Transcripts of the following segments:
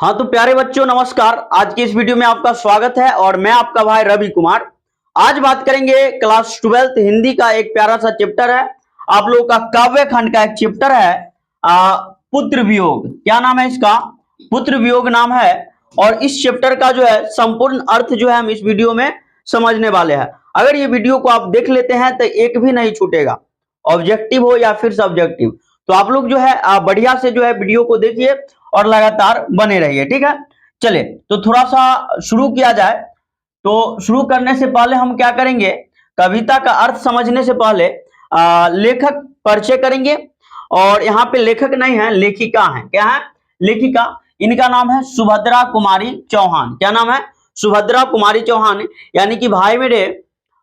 हाँ तो प्यारे बच्चों नमस्कार। आज की इस वीडियो में आपका स्वागत है और मैं आपका भाई रवि कुमार। आज बात करेंगे क्लास 12th हिंदी का एक प्यारा सा चैप्टर है, आप लोगों का काव्य खंड का एक चैप्टर है पुत्र वियोग। क्या नाम है इसका? पुत्र वियोग नाम है। और इस चैप्टर का जो है संपूर्ण अर्थ जो है हम इस वीडियो में समझने वाले हैं। अगर ये वीडियो को आप देख लेते हैं तो एक भी नहीं छूटेगा, ऑब्जेक्टिव हो या फिर सब्जेक्टिव। तो आप लोग जो है बढ़िया से जो है वीडियो को देखिए और लगातार बने रहिए, ठीक है। चलिए तो थोड़ा सा शुरू किया जाए। तो शुरू करने से पहले हम क्या करेंगे, कविता का अर्थ समझने से पहले लेखक परिचय करेंगे। और यहाँ पे लेखक नहीं है, लेखिका है। क्या है? लेखिका। इनका नाम है सुभद्रा कुमारी चौहान। क्या नाम है? सुभद्रा कुमारी चौहान। यानी कि भाई मेरे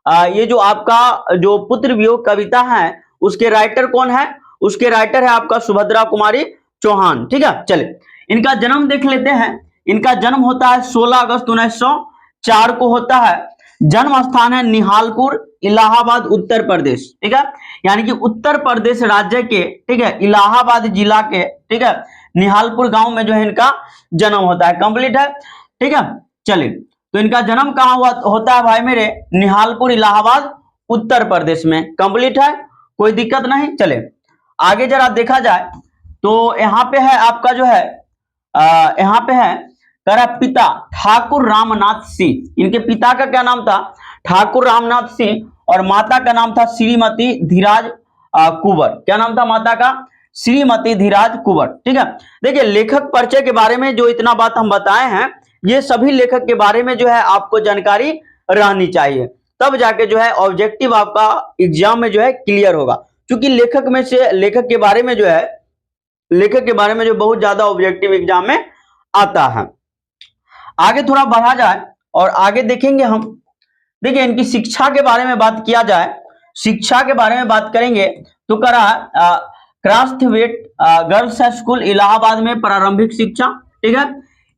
ये जो आपका जो पुत्र वियोग कविता है उसके राइटर कौन है? उसके राइटर है आपका सुभद्रा कुमारी चौहान, ठीक है। चले इनका जन्म देख लेते हैं। इनका जन्म होता है 16 अगस्त 1904 को होता है। जन्म स्थान है निहालपुर, इलाहाबाद, उत्तर प्रदेश, ठीक है। यानी कि उत्तर प्रदेश राज्य के, ठीक है, इलाहाबाद जिला के, ठीक है, निहालपुर गांव में जो है इनका जन्म होता है। कंप्लीट है, ठीक है। चलिए तो इनका जन्म कहाँ हुआ होता है भाई मेरे? निहालपुर, इलाहाबाद, उत्तर प्रदेश में। कंप्लीट है, कोई दिक्कत नहीं। चले आगे जरा देखा जाए तो यहाँ पे है आपका जो है यहाँ पे है करा पिता ठाकुर रामनाथ सिंह। इनके पिता का क्या नाम था? ठाकुर रामनाथ सिंह। और माता का नाम था श्रीमती धीराज कुंवर। क्या नाम था माता का? श्रीमती धीराज कुंवर, ठीक है। देखिए लेखक परिचय के बारे में जो इतना बात हम बताए हैं, ये सभी लेखक के बारे में जो है आपको जानकारी रहनी चाहिए, तब जाके जो है ऑब्जेक्टिव आपका एग्जाम में जो है क्लियर होगा। क्योंकि लेखक में से लेखक के बारे में जो है लेखक के बारे में जो बहुत ज्यादा ऑब्जेक्टिव एग्जाम में आता है। आगे थोड़ा बढ़ा जाए और आगे देखेंगे हम। देखिए इनकी शिक्षा के बारे में बात किया जाए, शिक्षा के बारे में बात करेंगे तो करा क्रास्थवेट गर्ल्स स्कूल इलाहाबाद में प्रारंभिक शिक्षा, ठीक है।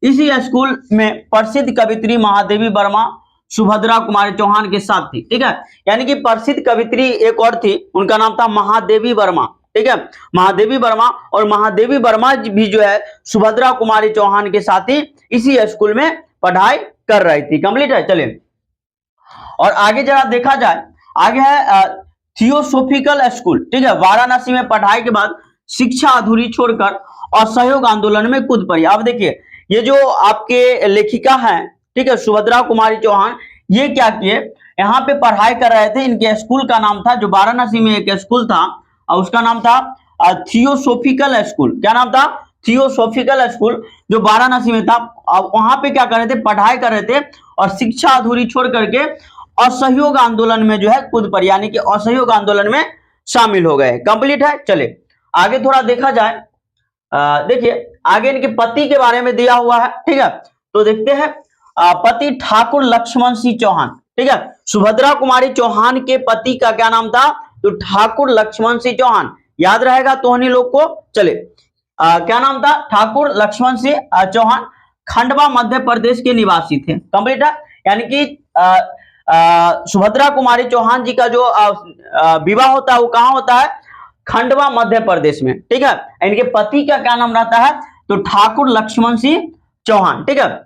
इसी स्कूल में प्रसिद्ध कवित्री महादेवी वर्मा सुभद्रा कुमारी चौहान के साथ थी, ठीक है। यानी कि प्रसिद्ध कवित्री एक और थी, उनका नाम था महादेवी वर्मा, ठीक है, महादेवी वर्मा। और महादेवी वर्मा भी जो है सुभद्रा कुमारी चौहान के साथ ही इसी स्कूल में पढ़ाई कर रही थी। कंप्लीट है। चलिए और आगे जरा देखा जाए, आगे है थियोसोफिकल स्कूल, ठीक है। वाराणसी में पढ़ाई के बाद शिक्षा अधूरी छोड़कर असहयोग आंदोलन में कूद पड़ी। अब देखिए ये जो आपके लेखिका हैं, ठीक है, सुभद्रा कुमारी चौहान, ये क्या किए, यहाँ पे पढ़ाई कर रहे थे। इनके स्कूल का नाम था, जो वाराणसी में एक स्कूल था उसका नाम था थियोसोफिकल स्कूल। क्या नाम था? थियोसोफिकल स्कूल, जो वाराणसी में था। अब वहां पे क्या कर रहे थे? पढ़ाई कर रहे थे और शिक्षा अधूरी छोड़ करके असहयोग आंदोलन में जो है कूद पड़ी, यानी कि असहयोग आंदोलन में शामिल हो गए। कंप्लीट है। चले आगे थोड़ा देखा जाए। देखिए आगे इनके पति के बारे में दिया हुआ है, ठीक है। तो देखते हैं पति ठाकुर लक्ष्मण सिंह चौहान, ठीक है। सुभद्रा कुमारी चौहान के पति का क्या नाम था? तो ठाकुर लक्ष्मण सिंह चौहान। याद रहेगा तो हनी लोग को। चले क्या नाम था? ठाकुर लक्ष्मण सिंह चौहान खंडवा मध्य प्रदेश के निवासी थे। कंप्लीट है। यानी कि सुभद्रा कुमारी चौहान जी का जो विवाह होता है वो कहाँ होता है? खंडवा मध्य प्रदेश में, ठीक है। इनके पति का क्या नाम रहता है? तो ठाकुर लक्ष्मण सिंह चौहान, ठीक है।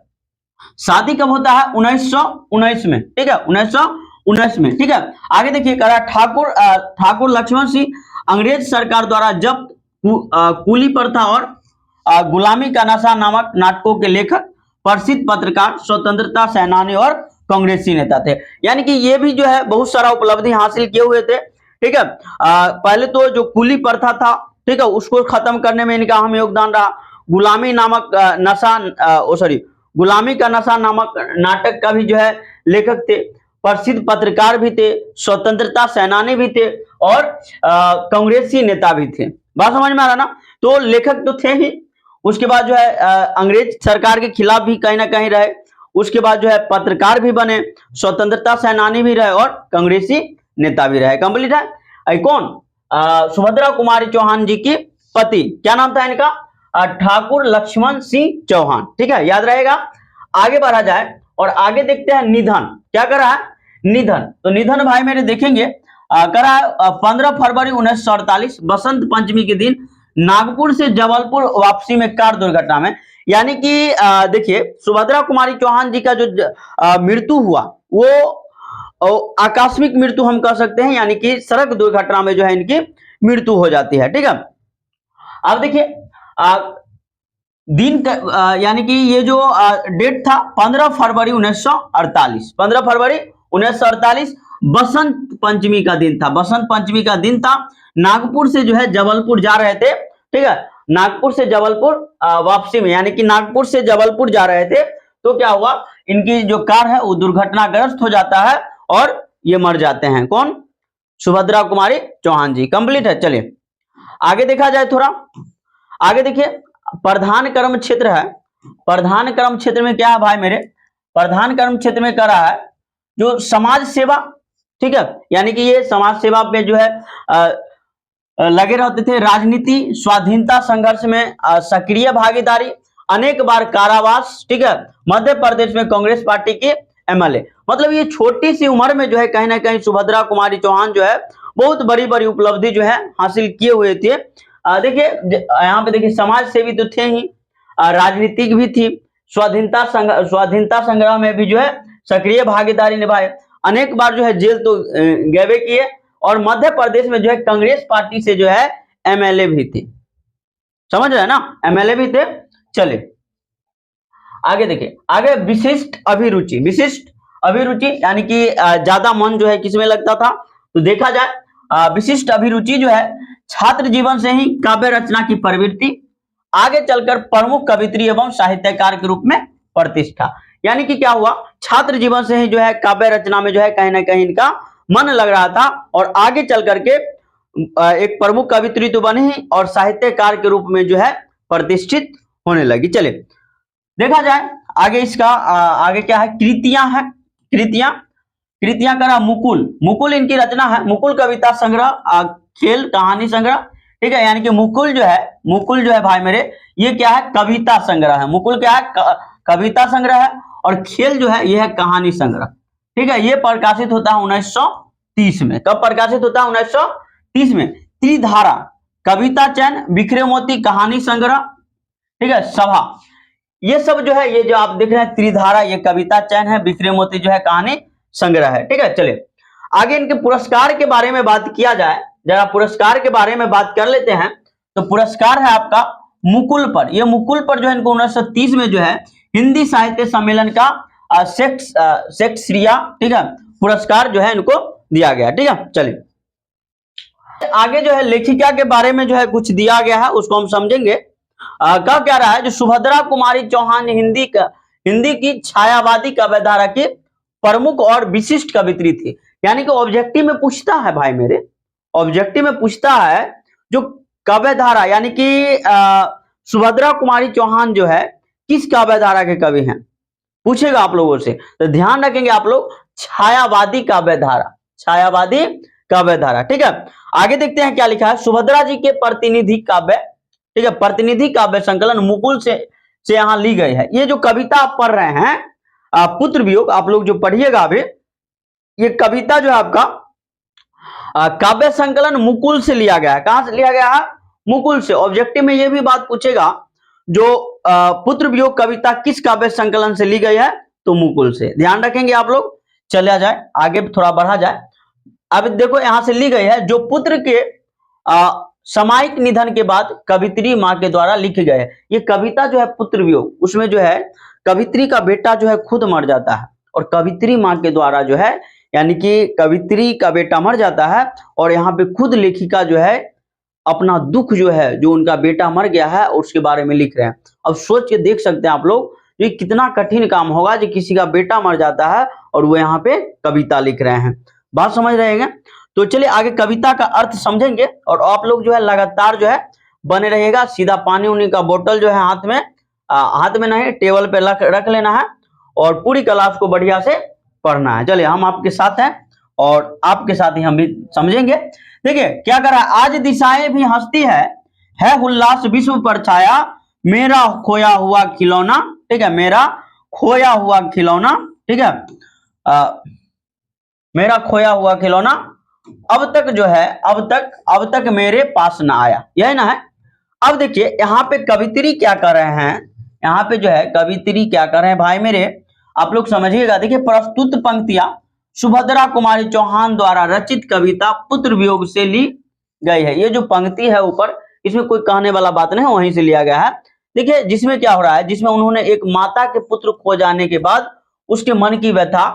शादी कब होता है? 1919 में, ठीक है, 1919 में, ठीक है। आगे देखिए करा ठाकुर लक्ष्मण सिंह अंग्रेज सरकार द्वारा जब्त कूली प्रथा और गुलामी का नशा नामक नाटकों के लेखक, प्रसिद्ध पत्रकार, स्वतंत्रता सेनानी और कांग्रेसी नेता थे। यानी कि ये भी जो है बहुत सारा उपलब्धि हासिल किए हुए थे, ठीक है। पहले तो जो कूली प्रथा था, ठीक है, उसको खत्म करने में इनका अहम योगदान रहा। गुलामी नामक गुलामी का नशा नामक नाटक का भी जो है लेखक थे, प्रसिद्ध पत्रकार भी थे, स्वतंत्रता सेनानी भी थे और कांग्रेसी नेता भी थे। बात समझ में आ रहा ना? तो लेखक तो थे ही, उसके बाद जो है अंग्रेज सरकार के खिलाफ भी कहीं ना कहीं रहे, उसके बाद जो है पत्रकार भी बने, स्वतंत्रता सेनानी भी रहे और कांग्रेसी नेता भी रहे। कंप्लीट है। कौन? सुभद्रा कुमारी चौहान जी की पति, क्या नाम था इनका? ठाकुर लक्ष्मण सिंह चौहान, ठीक है, याद रहेगा। आगे बढ़ा जाए और आगे देखते हैं निधन। क्या करा है? निधन। तो निधन भाई मेरे देखेंगे करा 15 फरवरी 1948 बसंत पंचमी के दिन नागपुर से जबलपुर वापसी में कार दुर्घटना में। यानी कि देखिए सुभद्रा कुमारी चौहान जी का जो मृत्यु हुआ वो आकस्मिक मृत्यु हम कह सकते हैं, यानी कि सड़क दुर्घटना में जो है इनकी मृत्यु हो जाती है। ठीक है, अब देखिए दिन यानी कि ये जो डेट था 15 फरवरी 1948, 15 फरवरी 1948 बसंत पंचमी का दिन था। बसंत पंचमी का दिन था। नागपुर से जो है जबलपुर जा रहे थे। ठीक है, नागपुर से जबलपुर वापसी में, यानी कि नागपुर से जबलपुर जा रहे थे, तो क्या हुआ, इनकी जो कार है वो दुर्घटनाग्रस्त हो जाता है और ये मर जाते हैं। कौन? सुभद्रा कुमारी चौहान जी। कंप्लीट है। चलिए आगे देखा जाए, थोड़ा आगे देखिए, प्रधान कर्म क्षेत्र है। प्रधान कर्म क्षेत्र में क्या है भाई मेरे? प्रधान कर्म क्षेत्र में कर रहा है जो समाज सेवा। ठीक है, यानी कि ये समाज सेवा पे जो है लगे रहते थे। राजनीति, स्वाधीनता संघर्ष में सक्रिय भागीदारी, अनेक बार कारावास। ठीक है, मध्य प्रदेश में कांग्रेस पार्टी के एमएलए। मतलब ये छोटी सी उम्र में जो है कहीं ना कहीं सुभद्रा कुमारी चौहान जो है बहुत बड़ी बड़ी उपलब्धि जो है हासिल किए हुए थे। देखिए यहाँ पे देखिए समाज सेवी तो थे ही, राजनीतिक भी थी, स्वाधीनता संग्राम में भी जो है सक्रिय भागीदारी निभाए, अनेक बार जो है जेल तो गए किए, और मध्य प्रदेश में जो है कांग्रेस पार्टी से जो है एमएलए भी थे। समझ रहे हैं ना, एमएलए भी थे। चले आगे देखिए, आगे विशिष्ट अभिरुचि। विशिष्ट अभिरुचि यानी कि ज्यादा मन जो है किसमें लगता था, तो देखा जाए विशिष्ट अभिरुचि जो है छात्र जीवन से ही काव्य रचना की प्रवृत्ति, आगे चलकर प्रमुख कवित्री एवं साहित्यकार के रूप में प्रतिष्ठा। यानी कि क्या हुआ, छात्र जीवन से ही जो है काव्य रचना में जो है कहीं ना कहीं इनका मन लग रहा था, और आगे चल करके एक प्रमुख कवित्री तो बने ही और साहित्यकार के रूप में जो है प्रतिष्ठित होने लगी। चले देखा जाए आगे, इसका आगे क्या है, कृतियां है। कृतियां करा मुकुल। मुकुल इनकी रचना है। मुकुल कविता संग्रह, खेल कहानी संग्रह। ठीक है, यानी कि मुकुल जो है भाई मेरे, ये क्या है, कविता संग्रह है। मुकुल क्या है, कविता संग्रह है, और खेल जो है ये है कहानी संग्रह। ठीक है, ये प्रकाशित होता है 1930 में। कब प्रकाशित होता है? 1930 में। त्रिधारा कविता चयन, बिखरे मोती कहानी संग्रह। ठीक है, सभा, ये सब जो है, ये जो आप देख रहे हैं त्रिधारा, ये कविता चयन है, बिखरे मोती जो है कहानी संग्रह है। ठीक है, चलिए आगे इनके पुरस्कार के बारे में बात किया जाए, जरा पुरस्कार के बारे में बात कर लेते हैं। तो पुरस्कार है आपका मुकुल पर। ये मुकुल पर जो है इनको 1930 में जो है हिंदी साहित्य सम्मेलन का शेक्सपियर, ठीक है, पुरस्कार जो है इनको दिया गया। ठीक है, चलिए आगे जो है लेखिका के बारे में जो है कुछ दिया गया है, उसको हम समझेंगे। क्या कह रहा है, जो सुभद्रा कुमारी चौहान हिंदी की छायावादी काव्यधारा की प्रमुख और विशिष्ट कवित्री थी। यानी कि ऑब्जेक्टिव में पूछता है भाई मेरे, ऑब्जेक्टिव में पूछता है जो काव्यधारा, यानी कि सुभद्रा कुमारी चौहान जो है किस काव्यधारा के कवि हैं, पूछेगा आप लोगों से, तो ध्यान रखेंगे आप लोग, छायावादी काव्यधारा, छायावादी काव्यधारा। ठीक है, आगे देखते हैं क्या लिखा है। सुभद्रा जी के प्रतिनिधि काव्य, ठीक है, प्रतिनिधि काव्य संकलन मुकुल से यहां ली गई है। ये जो कविता आप पढ़ रहे हैं पुत्र वियोग, आप लोग जो पढ़िएगा अभी, ये कविता जो है आपका काव्य संकलन मुकुल से लिया गया है। कहां से लिया गया है? मुकुल से। ऑब्जेक्टिव में ये भी बात पूछेगा, जो पुत्र वियोग कविता किस काव्य संकलन से ली गई है, तो मुकुल से। ध्यान रखेंगे आप लोग। चले जाए आगे, थोड़ा बढ़ा जाए। अब देखो यहां से ली गई है, जो पुत्र के सामयिक निधन के बाद कवित्री मां के द्वारा लिखी गई है। ये कविता जो है पुत्र वियोग, उसमें जो है कवित्री का बेटा जो है खुद मर जाता है, और कवित्री मां के द्वारा जो है, यानी कि कवित्री का बेटा मर जाता है, और यहाँ पे खुद लेखिका जो है अपना दुख जो है, जो उनका बेटा मर गया है उसके बारे में लिख रहे हैं। अब सोच के देख सकते हैं आप लोग, ये कितना कठिन काम होगा, जो किसी का बेटा मर जाता है और वो यहाँ पे कविता लिख रहे हैं। बात समझ रहे हैं? तो चलिए आगे कविता का अर्थ समझेंगे, और आप लोग जो है लगातार जो है बने रहिएगा। सीधा पानी उनी का बोतल जो है हाथ में नहीं, टेबल पे रख लेना है, और पूरी क्लास को बढ़िया से पढ़ना है। चलिए हम आपके साथ हैं, और आपके साथ ही हम भी समझेंगे। देखिए क्या कर रहा है, आज दिशाएं भी हंसती है उल्लास विश्व पर छाया, मेरा खोया हुआ खिलौना। ठीक है, मेरा खोया हुआ खिलौना। ठीक है, मेरा खोया हुआ खिलौना अब तक जो है, अब तक मेरे पास ना आया, यही ना है। अब देखिए यहाँ पे कवित्री क्या कर रहे हैं, यहाँ पे जो है कवित्री क्या कर रहे हैं भाई मेरे, आप लोग समझिएगा। देखिए, प्रस्तुत पंक्तियां सुभद्रा कुमारी चौहान द्वारा रचित कविता पुत्र वियोग से ली गई है। ये जो पंक्ति है ऊपर, इसमें कोई कहने वाला बात नहीं, वहीं से लिया गया है। देखिए, जिसमें क्या हो रहा है, जिसमें उन्होंने एक माता के पुत्र खो जाने के बाद उसके मन की व्यथा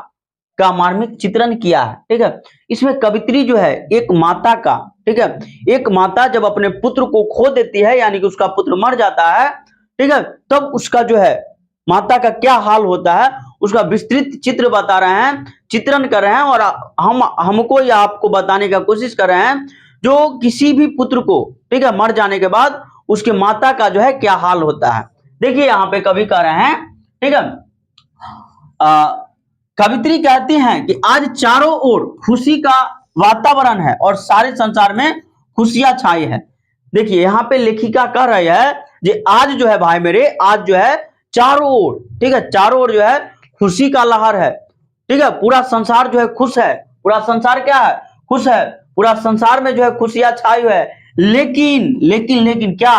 का मार्मिक चित्रण किया है। ठीक है, इसमें कवित्री जो है एक माता का, ठीक है, एक माता जब अपने पुत्र को खो देती है, यानी कि उसका पुत्र मर जाता है, ठीक है, तब उसका जो है माता का क्या हाल होता है उसका विस्तृत चित्र बता रहे हैं, चित्रण कर रहे हैं। और हमको या आपको बताने का कोशिश कर रहे हैं जो किसी भी पुत्र को, ठीक है, मर जाने के बाद उसके माता का जो है क्या हाल होता है। देखिए, यहाँ पे कवि कह रहे हैं, ठीक है, कवित्री कहती हैं कि आज चारों ओर खुशी का वातावरण है और सारे संसार में खुशियां छाई है। देखिए, यहाँ पे लेखिका कह रही है कि आज जो है भाई मेरे, आज जो है चारों ओर, ठीक है, चारों ओर जो है खुशी का लहर है। ठीक है, पूरा संसार जो है खुश है, पूरा संसार क्या है, खुश है, पूरा संसार में जो है खुशियां छाई है। लेकिन लेकिन लेकिन क्या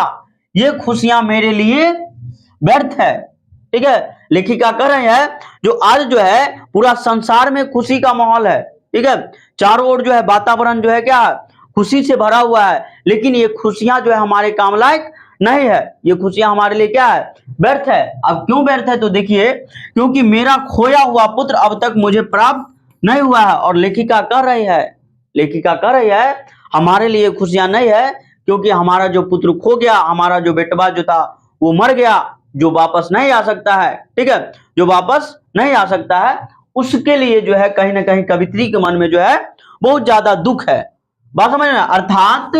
ये खुशियां मेरे लिए व्यर्थ है। ठीक है, लेखिका कह रहे हैं जो आज जो है पूरा संसार में खुशी का माहौल है, ठीक है, चारों ओर जो है वातावरण जो है क्या खुशी से भरा हुआ है, लेकिन ये खुशियां जो है हमारे काम लायक नहीं है, ये खुशियां हमारे लिए क्या है, व्यर्थ है। अब क्यों व्यर्थ है, तो देखिए, क्योंकि मेरा खोया हुआ पुत्र अब तक मुझे प्राप्त नहीं हुआ है। और लेखिका कह रही है, लेखिका कह रही है हमारे लिए खुशियां नहीं है, क्योंकि हमारा जो पुत्र खो गया, हमारा जो बेटवा जो था वो मर गया, जो वापस नहीं आ सकता है। ठीक है, जो वापस नहीं आ सकता है, उसके लिए जो है कहीं ना कहीं कवित्री के मन में जो है बहुत ज्यादा दुख है। बात समझ ना, अर्थात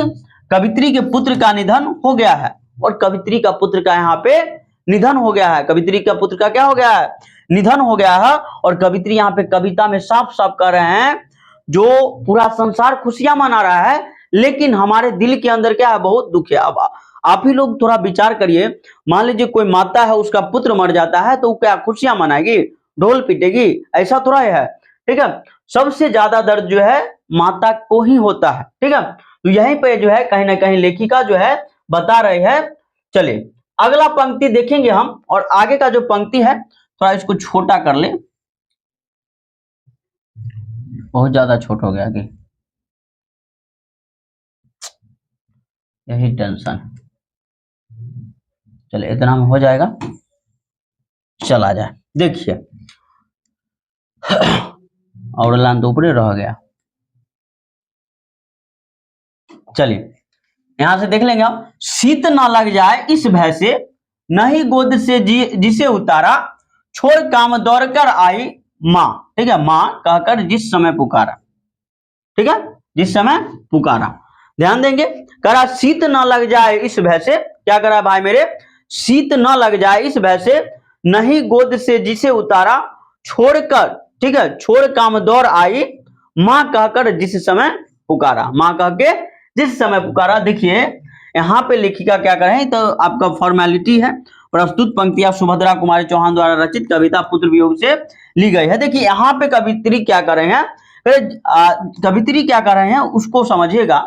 कवित्री के पुत्र का निधन हो गया है, और कवित्री का पुत्र का यहाँ पे निधन हो गया है। कवित्री का पुत्र का क्या हो गया है, निधन हो गया है। और कवित्री यहाँ पे कविता में साफ साफ कह रहे हैं जो पूरा संसार खुशियां मना रहा है, लेकिन हमारे दिल के अंदर क्या है, बहुत दुख है। अब आप ही लोग थोड़ा विचार करिए, मान लीजिए कोई माता है, उसका पुत्र मर जाता है, तो क्या खुशियां मनाएगी, ढोल पीटेगी, ऐसा थोड़ा है। ठीक है, सबसे ज्यादा दर्द जो है माता को ही होता है। ठीक है, तो यहीं पे जो है कहीं ना कहीं लेखिका जो है बता रही है। चलिए अगला पंक्ति देखेंगे हम, और आगे का जो पंक्ति है थोड़ा इसको छोटा कर ले, बहुत ज्यादा छोटा हो गया कि यही टेंशन। चलिए इतना में हो जाएगा, चला जाए। देखिए और लाइन तो ऊपर रह गया। चलिए यहां से देख लेंगे हम, शीत ना लग जाए इस भय से, नहीं गोद से जिसे उतारा, छोड़ काम दौड़ कर आई माँ। ठीक है, माँ कहकर जिस समय पुकारा, ठीक है, जिस समय पुकारा, ध्यान देंगे। करा शीत ना लग जाए इस भय से, क्या करा भाई मेरे, शीत न लग जाए इस भय से, नहीं गोद से जिसे उतारा, छोड़कर, ठीक है, छोड़ काम दौड़ आई माँ कहकर जिस समय पुकारा, माँ कह के जिस समय पुकारा। देखिए यहाँ पे लेखिका क्या कर रहे हैं, तो आपका फॉर्मेलिटी है, प्रस्तुत पंक्तियां सुभद्रा कुमारी चौहान द्वारा रचित कविता पुत्र वियोग से ली गई है। देखिए यहाँ पे कवित्री क्या कर रहे हैं, कवित्री क्या कर रहे हैं उसको समझिएगा,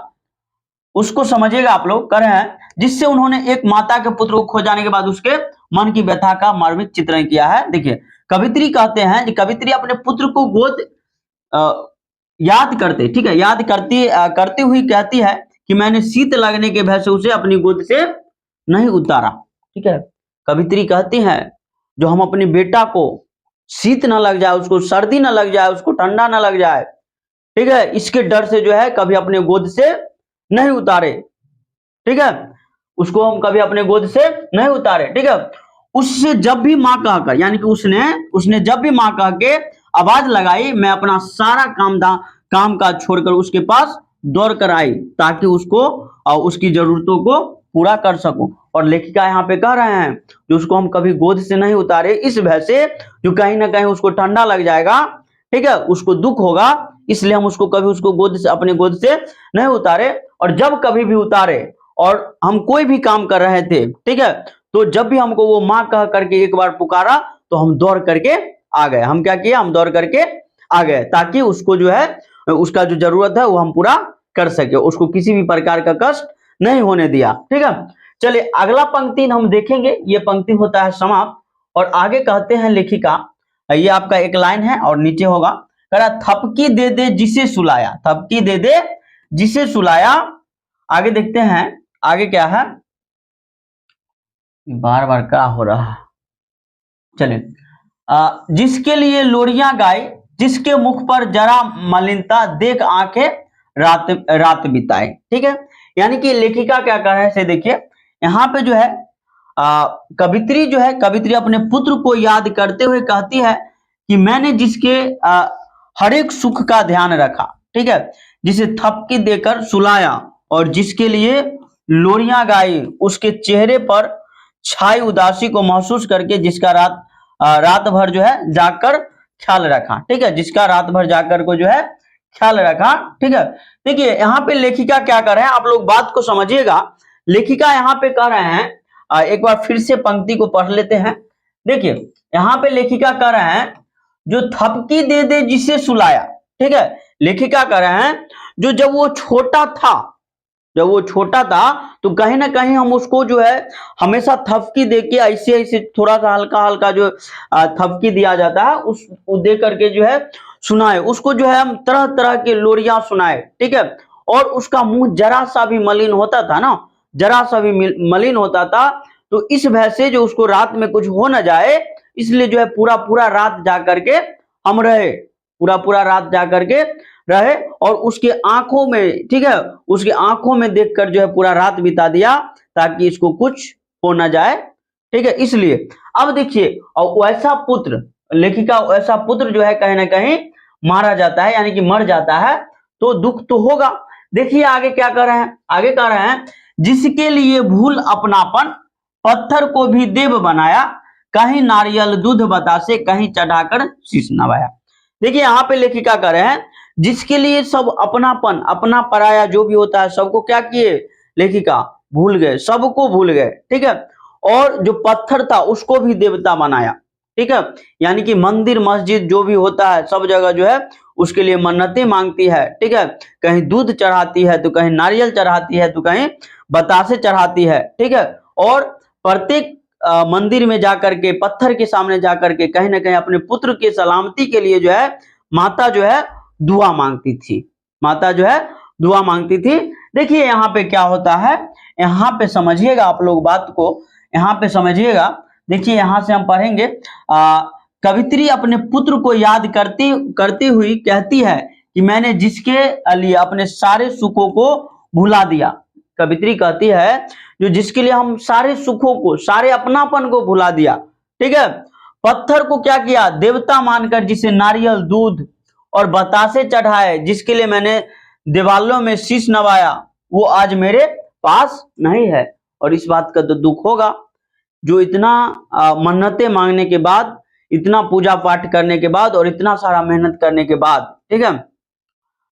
उसको समझिएगा आप लोग। कर रहे हैं जिससे उन्होंने एक माता के पुत्र को खो जाने के बाद उसके मन की व्यथा का मार्मिक चित्रण किया है। देखिए कवित्री कहते हैं कि कवित्री अपने पुत्र को गोद याद करते, ठीक है, याद करती हुई कहती है कि मैंने शीत लगने के भय से उसे अपनी गोद से नहीं उतारा। ठीक है, कवित्री कहती हैं जो हम अपने बेटा को शीत न लग जाए, उसको सर्दी न लग जाए, उसको ठंडा न लग जाए, ठीक है, इसके डर से जो है कभी अपने गोद से नहीं उतारे। ठीक है, उसको हम कभी अपने गोद से नहीं उतारे। ठीक है, उससे जब भी माँ कहकर, यानी कि उसने जब भी माँ कह के आवाज लगाई, मैं अपना सारा काम काज छोड़कर उसके पास दौड़ कर आई, ताकि उसको और उसकी जरूरतों को पूरा कर सकूं। और लेखिका यहाँ पे कह रहे हैं कि उसको हम कभी गोद से नहीं उतारे इस भय से, जो कहीं ना कहीं उसको ठंडा लग जाएगा, ठीक है, उसको दुख होगा, इसलिए हम उसको कभी उसको गोद से, अपने गोद से नहीं उतारे। और जब कभी भी उतारे और हम कोई भी काम कर रहे थे, ठीक है, तो जब भी हमको वो माँ कह करके एक बार पुकारा, तो हम दौड़ करके आ गए। हम क्या किया, हम दौड़ करके आ गए, ताकि उसको जो है उसका जो जरूरत है वो हम पूरा कर सके, उसको किसी भी प्रकार का कष्ट नहीं होने दिया। ठीक है, चलिए अगला पंक्ति हम देखेंगे, ये पंक्ति होता है समाप्त और आगे कहते हैं लेखिका, ये आपका एक लाइन है और नीचे होगा, कह रहा थपकी दे दे जिसे सुलाया, थपकी दे दे जिसे सुलाया। आगे देखते हैं आगे क्या है, बार बार क्या हो रहा है, चलिए जिसके लिए लोरियां गाई, जिसके मुख पर जरा मलिनता देख आंखें रात रात बिताए। ठीक है, यानी कि लेखिका क्या कर रहे हैं, देखिए यहाँ पे जो है कवित्री जो है, कवित्री अपने पुत्र को याद करते हुए कहती है कि मैंने जिसके हर एक सुख का ध्यान रखा, ठीक है, जिसे थपकी देकर सुलाया और जिसके लिए लोरियां गाई, उसके चेहरे पर छाई उदासी को महसूस करके जिसका रात भर जो है जाकर ख्याल रखा। ठीक है, जिसका रात भर जाकर को जो है ख्याल रखा। ठीक है, देखिए यहाँ पे लेखिका क्या कर रहे हैं, आप लोग बात को समझिएगा। लेखिका यहाँ पे कह रहे हैं, एक बार फिर से पंक्ति को पढ़ लेते हैं। देखिए यहाँ पे लेखिका कह रहे हैं जो थपकी दे दे जिसे सुलाया। ठीक है, लेखिका कह रहे हैं जो जब वो छोटा था, जब वो छोटा था तो कहीं ना कहीं हम उसको जो है हमेशा थपकी दे के ऐसे ऐसे थोड़ा सा हल्का हल्का जो थपकी दिया जाता है, उस दे करके जो है सुनाए, उसको जो है हम तरह तरह के लोरियां सुनाए। ठीक है, और उसका मुंह जरा सा भी मलिन होता था ना, जरा सा भी मलिन होता था, तो इस भय से जो उसको रात में कुछ हो ना जाए, इसलिए जो है पूरा पूरा रात जा करके हम रहे, पूरा पूरा रात जा करके रहे और उसके आंखों में, ठीक है, उसके आंखों में देखकर जो है पूरा रात बिता दिया ताकि इसको कुछ हो ना जाए। ठीक है, इसलिए अब देखिए, और वैसा पुत्र, लेखिका वैसा पुत्र जो है कहीं ना कहीं मारा जाता है, यानी कि मर जाता है, तो दुख तो होगा। देखिए आगे क्या कर रहे हैं, आगे कह रहे हैं जिसके लिए भूल अपनापन पत्थर को भी देव बनाया, कहीं नारियल दूध बतासे कहीं चढ़ाकर शीश नवाया। देखिए यहाँ पे लेखिका कर रहे हैं जिसके लिए सब अपनापन, अपना पराया जो भी होता है सबको क्या किए, लेखिका भूल गए, सबको भूल गए। ठीक है, और जो पत्थर था उसको भी देवता बनाया। ठीक है, यानी कि मंदिर मस्जिद जो भी होता है सब जगह जो है उसके लिए मन्नतें मांगती है। ठीक है, कहीं दूध चढ़ाती है तो कहीं नारियल चढ़ाती है तो कहीं बतासे चढ़ाती है। ठीक है, और प्रत्येक मंदिर में जाकर के, पत्थर के सामने जाकर के कहीं ना कहीं अपने पुत्र की सलामती के लिए जो है माता जो है दुआ मांगती थी, माता जो है दुआ मांगती थी। देखिए यहाँ पे क्या होता है, यहाँ पे समझिएगा आप लोग बात को, यहाँ पे समझिएगा। देखिए यहाँ से हम पढ़ेंगे, कवित्री अपने पुत्र को याद करती हुई कहती है कि मैंने जिसके लिए अपने सारे सुखों को भुला दिया। कवित्री कहती है जो जिसके लिए हम सारे सुखों को, सारे अपनापन को भुला दिया। ठीक है, पत्थर को क्या किया, देवता मानकर जिसे नारियल दूध और बतासे चढ़ाए, जिसके लिए मैंने दीवालों में शीश नवाया, वो आज मेरे पास नहीं है। और इस बात का तो दुख होगा, जो इतना मन्नतें मांगने के बाद, इतना पूजा पाठ करने के बाद और इतना सारा मेहनत करने के बाद, ठीक है,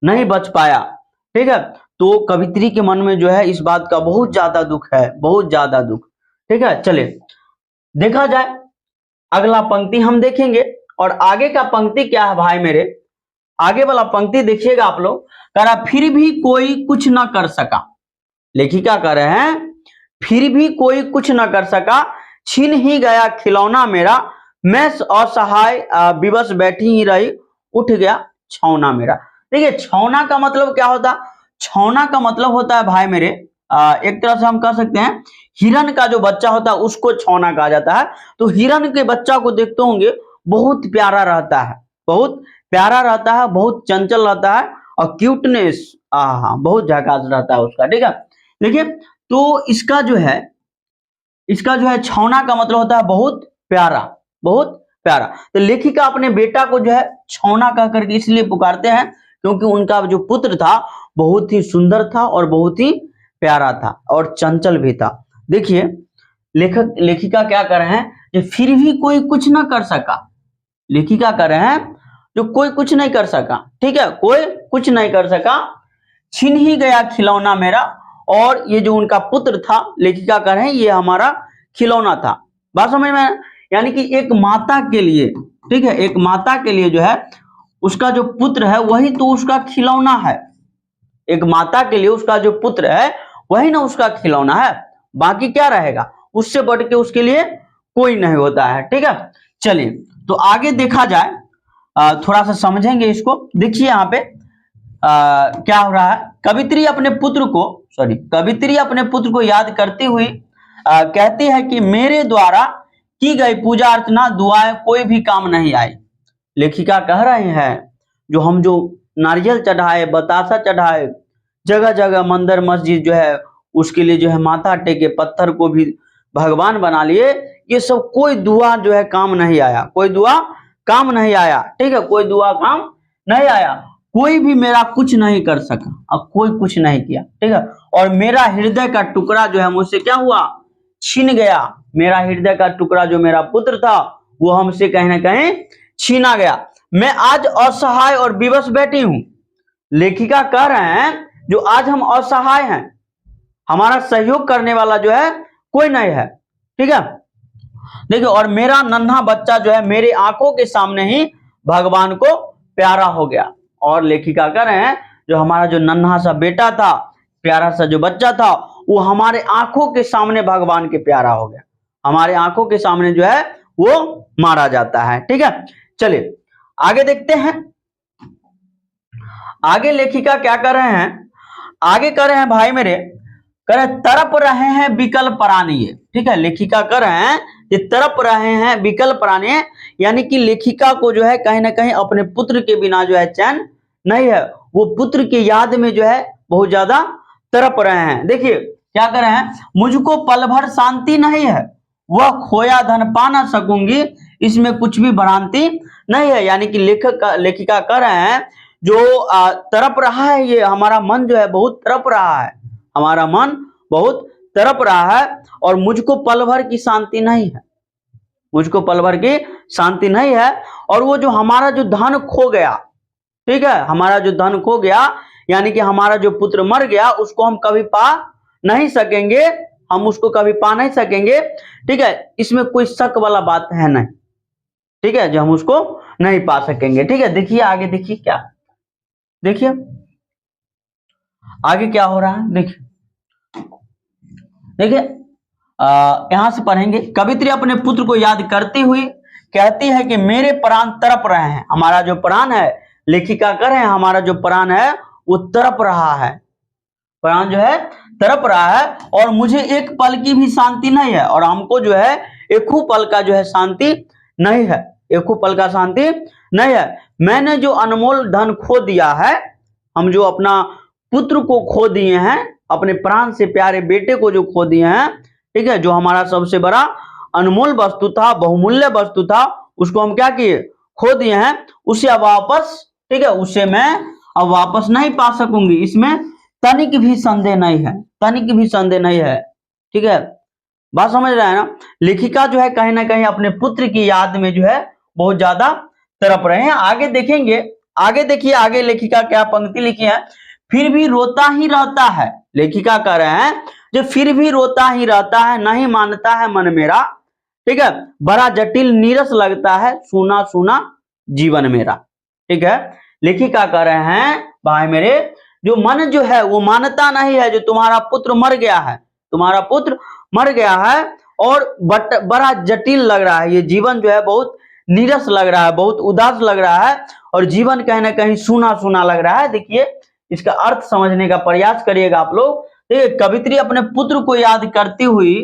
नहीं बच पाया। ठीक है, तो कवित्री के मन में जो है इस बात का बहुत ज्यादा दुख है, बहुत ज्यादा दुख। ठीक है, चलिए देखा जाए, अगला पंक्ति हम देखेंगे। और आगे का पंक्ति क्या है भाई मेरे, आगे वाला पंक्ति देखिएगा आप लोग, कह रहा फिर भी कोई कुछ ना कर सका। लेखिका कह रहे हैं फिर भी कोई कुछ ना कर सका, छीन ही गया खिलौना मेरा, मैं असहाय विवश बैठी ही रही, उठ गया छौना मेरा। देखिए छौना का मतलब क्या होता, छौना का मतलब होता है भाई मेरे, एक तरह से हम कह सकते हैं हिरण का जो बच्चा होता है उसको छौना कहा जाता है। तो हिरण के बच्चा को देखते होंगे, बहुत प्यारा रहता है, बहुत प्यारा रहता है, बहुत चंचल रहता है और क्यूटनेस बहुत झकास रहता है उसका। ठीक है, देखिए तो इसका जो है छौना का मतलब होता है बहुत प्यारा, बहुत प्यारा। तो लेखिका अपने बेटा को जो है छौना कह करके इसलिए पुकारते हैं क्योंकि उनका जो पुत्र था बहुत ही सुंदर था और बहुत ही प्यारा था और चंचल भी था। देखिए लेखिका क्या कर रहे हैं, कि फिर भी कोई कुछ ना कर सका। लेखिका कर रहे हैं जो कोई कुछ नहीं कर सका। ठीक है, कोई कुछ नहीं कर सका, छीन ही गया खिलौना मेरा। और ये जो उनका पुत्र था, लेखिका कर रहे हैं ये हमारा खिलौना था। बात समझ में, यानी कि एक माता के लिए, ठीक है, एक माता के लिए जो है उसका जो पुत्र है वही तो उसका खिलौना है। एक माता के लिए उसका जो पुत्र है वही ना उसका खिलौना है। बाकी क्या रहेगा, उससे बढ़ के उसके लिए कोई नहीं होता है। ठीक है, चलिए तो आगे देखा जाए, थोड़ा सा समझेंगे इसको। देखिए यहाँ पे क्या हो रहा है, कवित्री अपने पुत्र को याद करती हुई कहती है कि मेरे द्वारा की गई पूजा अर्चना दुआएं कोई भी काम नहीं आई। लेखिका कह रहे हैं जो नारियल चढ़ाए, बतासा चढ़ाए, जगह जगह मंदिर मस्जिद जो है उसके लिए जो है माथा टेके, पत्थर को भी भगवान बना लिए, ये सब कोई दुआ जो है काम नहीं आया, कोई दुआ काम नहीं आया। ठीक है, कोई दुआ काम नहीं आया, कोई भी मेरा कुछ नहीं कर सका, अब कोई कुछ नहीं किया। ठीक है, और मेरा हृदय का टुकड़ा जो है मुझसे क्या हुआ, छीन गया। मेरा हृदय का टुकड़ा जो मेरा पुत्र था वो हमसे कहीं ना कहीं छीना गया। मैं आज असहाय और विवश बैठी हूं। लेखिका कह रहे हैं जो आज हम असहाय हैं, हमारा सहयोग करने वाला जो है कोई नहीं है। ठीक है, देखिए, और मेरा नन्हा बच्चा जो है मेरे आंखों के सामने ही भगवान को प्यारा हो गया। और लेखिका कह रहे हैं जो हमारा जो नन्हा सा बेटा था, प्यारा सा जो बच्चा था, वो हमारे आंखों के सामने भगवान के प्यारा हो गया, हमारे आंखों के सामने जो है वो मारा जाता है। ठीक है, चलिए आगे देखते हैं। आगे लेखिका क्या कर रहे हैं, आगे कर रहे हैं भाई मेरे, कर रहे तरप रहे हैं विकल प्राणी। ठीक है, लेखिका कर रहे हैं कि तरप रहे हैं विकल प्राणी, यानी कि लेखिका को जो है कहीं ना कहीं अपने पुत्र के बिना जो है चैन नहीं है, वो पुत्र की याद में जो है बहुत ज्यादा तरप रहे हैं। देखिए क्या कर रहे हैं, मुझको पल भर शांति नहीं है, वह खोया धन पा ना सकूंगी, इसमें कुछ भी भ्रांति नहीं है। यानी कि लेखिका कर रहे हैं जो तरप रहा है, ये हमारा मन जो है बहुत तरप रहा है, हमारा मन बहुत तरप रहा है, और मुझको पल भर की शांति नहीं है, मुझको पल भर की शांति नहीं है। और वो जो हमारा जो धन खो गया, ठीक है, हमारा जो धन खो गया, यानी कि हमारा जो पुत्र मर गया, उसको हम कभी पा नहीं सकेंगे, हम उसको कभी पा नहीं सकेंगे। ठीक है, इसमें कोई शक वाला बात है नहीं। ठीक है, जो हम उसको नहीं पा सकेंगे। ठीक है, देखिए आगे, देखिए क्या, देखिए आगे क्या हो रहा है, देखिए यहां से पढ़ेंगे। कवित्री अपने पुत्र को याद करती हुई कहती है कि मेरे प्राण तड़प रहे हैं। हमारा जो प्राण है, लेखिका कर रहे हैं, हमारा जो प्राण है वो तड़प रहा है, प्राण जो है तड़प रहा है, और मुझे एक पल की भी शांति नहीं है, और हमको जो है एक पल का जो है शांति नहीं है, एक पल का शांति नहीं है। मैंने जो अनमोल धन खो दिया है, हम जो अपना पुत्र को खो दिए हैं, अपने प्राण से प्यारे बेटे को जो खो दिए हैं, ठीक है, जो हमारा सबसे बड़ा अनमोल वस्तु था, बहुमूल्य वस्तु था, उसको हम क्या किए, खो दिए हैं। उसे अब वापस, ठीक है, उसे मैं अब वापस नहीं पा सकूंगी, इसमें तनिक भी संदेह नहीं है, तनिक भी संदेह नहीं है। ठीक है, बात समझ रहे हैं ना। लेखिका जो है कहीं ना कहीं अपने पुत्र की याद में जो है बहुत ज्यादा तड़प रहे हैं। आगे देखेंगे, आगे देखिए, आगे लेखिका क्या पंक्ति लिखी है, फिर भी रोता ही रहता है। लेखिका कह रहे हैं जो फिर भी रोता ही रहता है, नहीं मानता है मन मेरा। ठीक है, बड़ा जटिल नीरस लगता है, सूना सूना जीवन मेरा। ठीक है, लेखिका कह रहे हैं भाई मेरे, जो मन जो है वो मानता नहीं है, जो तुम्हारा पुत्र मर गया है, तुम्हारा पुत्र मर गया है, और बड़ा जटिल लग रहा है, ये जीवन जो है बहुत नीरस लग रहा है, बहुत उदास लग रहा है, और जीवन कहीं ना कहीं सूना सूना लग रहा है। देखिए इसका अर्थ समझने का प्रयास करिएगा आप लोग। ठीक, कवित्री अपने पुत्र को याद करती हुई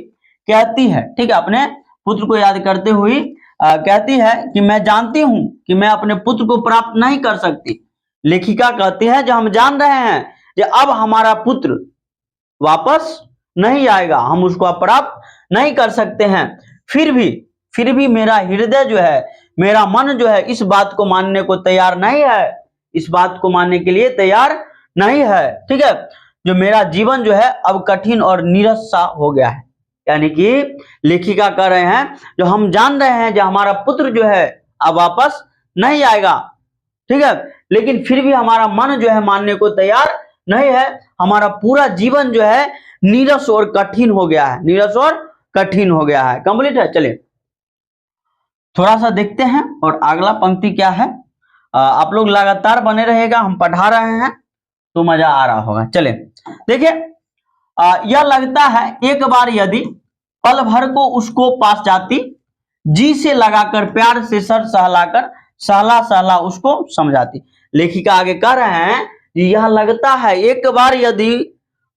कहती है, ठीक है, अपने पुत्र को याद करते हुई कहती है कि मैं जानती हूं कि मैं अपने पुत्र को प्राप्त नहीं कर सकती। लेखिका कहती है जो हम जान रहे हैं कि अब हमारा पुत्र वापस नहीं आएगा, हम उसको अब प्राप्त नहीं कर सकते हैं, फिर भी मेरा हृदय जो है, मेरा मन जो है इस बात को मानने को तैयार नहीं है, इस बात को मानने के लिए तैयार नहीं है। ठीक है, जो मेरा जीवन जो है अब कठिन और नीरस सा हो गया है। यानी कि लेखिका कह रहे हैं जो हम जान रहे हैं जो हमारा पुत्र जो है अब वापस नहीं आएगा, ठीक है, लेकिन फिर भी हमारा मन जो है मानने को तैयार नहीं है, हमारा पूरा जीवन जो है नीरस और कठिन हो गया है, नीरस और कठिन हो गया है। कंप्लीट है, चलिए थोड़ा सा देखते हैं और अगला पंक्ति क्या है। आप लोग लगातार बने रहेगा, हम पढ़ा रहे हैं तो मजा आ रहा होगा। चले देखिए, यह लगता है एक बार यदि पल भर को उसको पास जाती, जी से लगाकर प्यार से सर सहलाकर सहला सहला उसको समझाती। लेखिका आगे कह रहे हैं यह लगता है एक बार यदि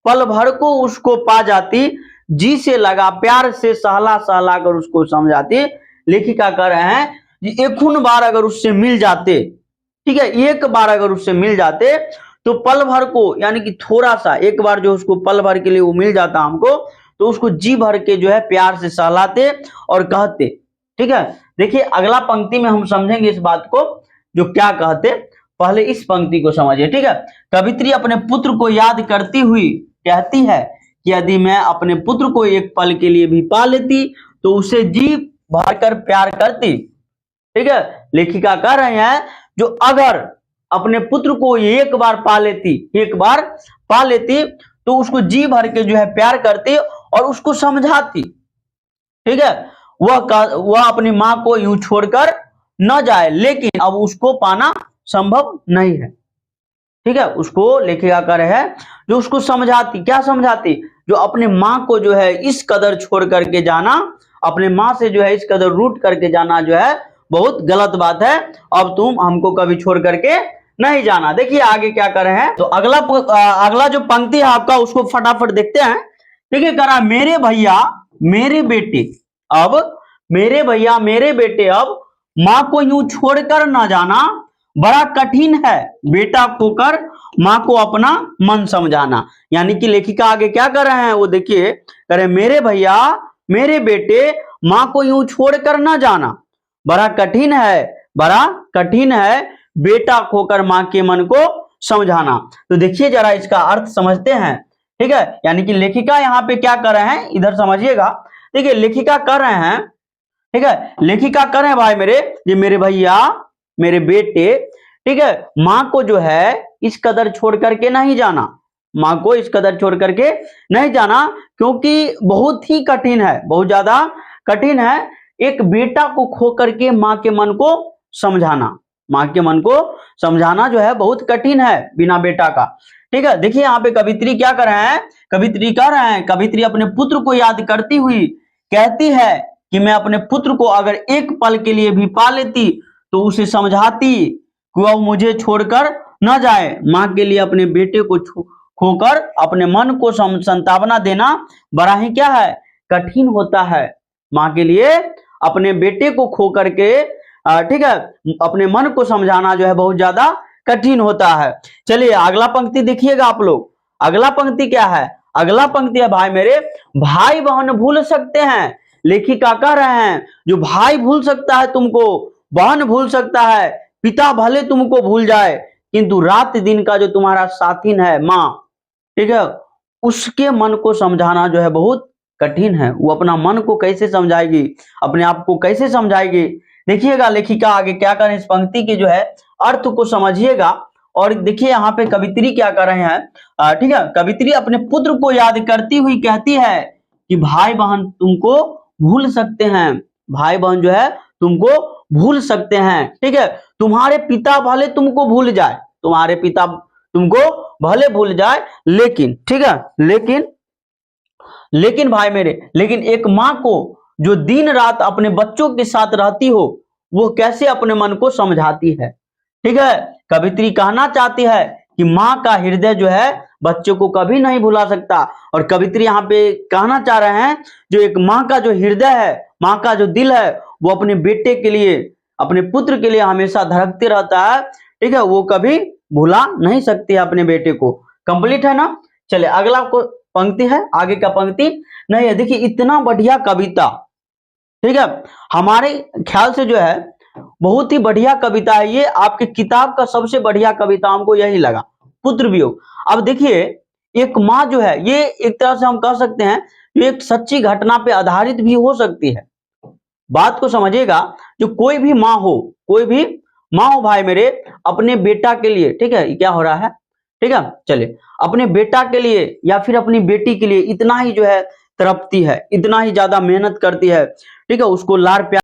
पल भर को उसको पा जाती, जी से लगा प्यार से सहला सहला कर उसको समझाती। लेखिका कह रहे हैं एक बार अगर उससे मिल जाते, ठीक है, एक बार अगर उससे मिल जाते तो पल भर को, यानी कि थोड़ा सा, एक बार जो उसको पल भर के लिए वो मिल जाता हमको, तो उसको जी भर के जो है प्यार से सहलाते और कहते। ठीक है, देखिए अगला पंक्ति में हम समझेंगे इस बात को जो क्या कहते। पहले इस पंक्ति को समझिए। ठीक है, कवित्री अपने पुत्र को याद करती हुई कहती है कि यदि मैं अपने पुत्र को एक पल के लिए भी पा लेती तो उसे जी भर कर प्यार करती। ठीक है, लेखिका कह रहे हैं जो अगर अपने पुत्र को एक बार पा लेती तो उसको जी भर के जो है प्यार करती और उसको समझाती। ठीक है, वह अपनी मां को यूं छोड़कर न जाए, लेकिन अब उसको पाना संभव नहीं है। ठीक है, उसको लेखिका कह रहे हैं जो उसको समझाती, क्या समझाती, जो अपने मां को जो है इस कदर छोड़ करके जाना, अपने मां से जो है इस कदर रूठ करके जाना जो है बहुत गलत बात है, अब तुम हमको कभी छोड़ करके नहीं जाना। देखिए आगे क्या कर रहे हैं, तो अगला जो पंक्ति है आपका उसको फटाफट देखते हैं। ठीक है, करा मेरे भैया मेरे बेटे अब, मेरे भैया मेरे बेटे अब मां को यूं छोड़कर ना जाना बड़ा कठिन है, बेटा खोकर मां को अपना मन समझाना। यानी कि लेखिका आगे क्या कर रहे हैं वो देखिए, करे मेरे भैया मेरे बेटे मां को यूं छोड़कर ना जाना बड़ा कठिन है, बेटा खोकर मां के मन को समझाना। तो देखिए जरा इसका अर्थ समझते हैं। ठीक है, यानी कि लेखिका यहाँ पे क्या कर रहे हैं, इधर समझिएगा। देखिए लेखिका कर रहे हैं, ठीक है, लेखिका कर रहे हैं भाई मेरे भैया मेरे बेटे, ठीक है, मां को जो है इस कदर छोड़ करके नहीं जाना, मां को इस कदर छोड़ करके नहीं जाना, क्योंकि बहुत ही कठिन है, बहुत ज्यादा कठिन है एक बेटा को खो करके मां के मन को समझाना। मां के मन को समझाना जो है बहुत कठिन है बिना बेटा का। ठीक है, देखिए यहाँ पे कवित्री क्या कर रहे हैं, कवित्री कह रहे हैं, कवित्री अपने पुत्र को याद करती हुई कहती है कि मैं अपने पुत्र को अगर एक पल के लिए भी पा लेती तो उसे समझाती कि वह मुझे छोड़कर न जाए। मां के लिए अपने बेटे को खोकर अपने मन को संतावना देना बड़ा ही क्या है, कठिन होता है। मां के लिए अपने बेटे को खो करके, ठीक है, अपने मन को समझाना जो है बहुत ज्यादा कठिन होता है। चलिए अगला पंक्ति देखिएगा आप लोग। अगला पंक्ति क्या है, अगला पंक्ति है भाई मेरे, भाई बहन भूल सकते हैं। लेखिका कह रहे हैं जो भाई भूल सकता है तुमको, बहन भूल सकता है, पिता भले तुमको भूल जाए, किंतु रात दिन का जो तुम्हारा साथी है माँ, ठीक है, उसके मन को समझाना जो है बहुत कठिन है। वो अपना मन को कैसे समझाएगी, अपने आप को कैसे समझाएगी। देखिएगा लेखिका आगे क्या करें, इस पंक्ति के जो है अर्थ को समझिएगा। और देखिए यहाँ पे कवित्री क्या कर रहे हैं, ठीक है, कवित्री अपने पुत्र को याद करती हुई कहती है कि भाई बहन तुमको भूल सकते हैं, भाई बहन जो है तुमको भूल सकते हैं। ठीक है, तुम्हारे पिता भले तुमको भूल जाए, तुम्हारे पिता तुमको भले भूल जाए, लेकिन, ठीक है, लेकिन भाई मेरे, लेकिन एक माँ को जो दिन रात अपने बच्चों के साथ रहती हो वो कैसे अपने मन को समझाती है। ठीक है, कवित्री कहना चाहती है कि माँ का हृदय जो है बच्चों को कभी नहीं भुला सकता। और कवित्री यहाँ पे कहना चाह रहे हैं जो एक माँ का जो हृदय है, माँ का जो दिल है, वो अपने बेटे के लिए, अपने पुत्र के लिए हमेशा धड़कते रहता है। ठीक है, वो कभी भुला नहीं सकती है अपने बेटे को। कंप्लीट है ना। चले अगला को पंक्ति है, आगे का पंक्ति नहीं है। देखिए इतना बढ़िया कविता, ठीक है, हमारे ख्याल से जो है बहुत ही बढ़िया कविता है ये। आपकी किताब का सबसे बढ़िया कविता हमको यही लगा, पुत्र वियोग। अब देखिए एक माँ जो है, ये एक तरह से हम कह सकते हैं ये एक सच्ची घटना पे आधारित भी हो सकती है। बात को समझिएगा, जो कोई भी माँ हो, कोई भी माँ हो भाई मेरे, अपने बेटा के लिए, ठीक है, क्या हो रहा है, ठीक है, चलिए, अपने बेटा के लिए या फिर अपनी बेटी के लिए इतना ही जो है तड़पती है, इतना ही ज्यादा मेहनत करती है। ठीक है, उसको लाड़ प्यार